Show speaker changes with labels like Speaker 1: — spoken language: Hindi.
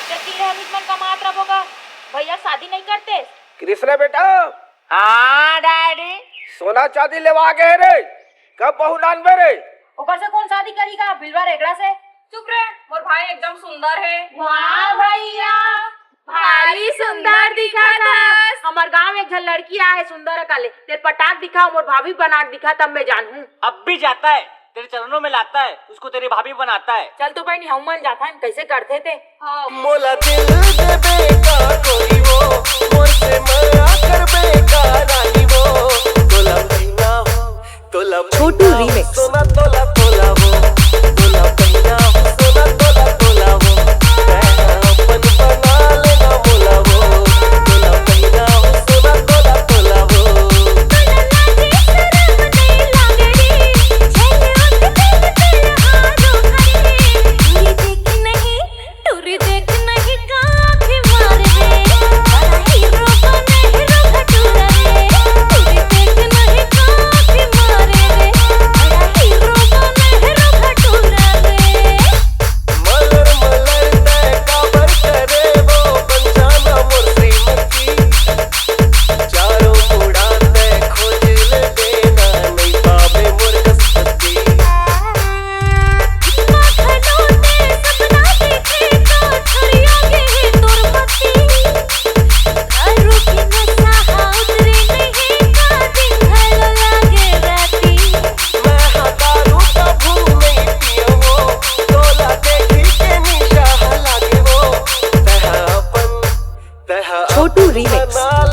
Speaker 1: देखती रहे मन कमात रहोगा। भैया शादी नहीं करते?
Speaker 2: कृष्ण बेटा।
Speaker 1: हाँ डैडी।
Speaker 2: सोना चांदी लेवा गए रे, कब बहू नानबे रे?
Speaker 1: ऊपर से कौन शादी करेगा? बिलवा रेगड़ा से।
Speaker 3: चुप रहे, मोर भाई एकदम सुंदर है।
Speaker 1: वाह भैया, भारी सुंदर दिखा था। हमारे गांव में एक झल लड़की आए सुंदर काले, तेरे पटाख दिखा मोर भाभी बना दिखा तब मैं जानूं।
Speaker 4: अब भी जाता है, तेरे चरणों में लाता है, उसको तेरी भाभी बनाता है।
Speaker 1: चल तो बहनी हम मन जाता है, कैसे करते थे?
Speaker 3: हाँ।
Speaker 2: मोला दिल दे बेका कोई वो, मोर से मरा कर बेका रानी वो। तोला महीना हो, तोला
Speaker 5: छोटू रीमिक्स।
Speaker 2: सोना तोला तोला वो, तोला महीना हो, सोना तोला तोला वो। अपन बना लेना मोला वो, तोला महीना हो, सोना तोला तोला वो।
Speaker 5: छोटू रीमिक्स।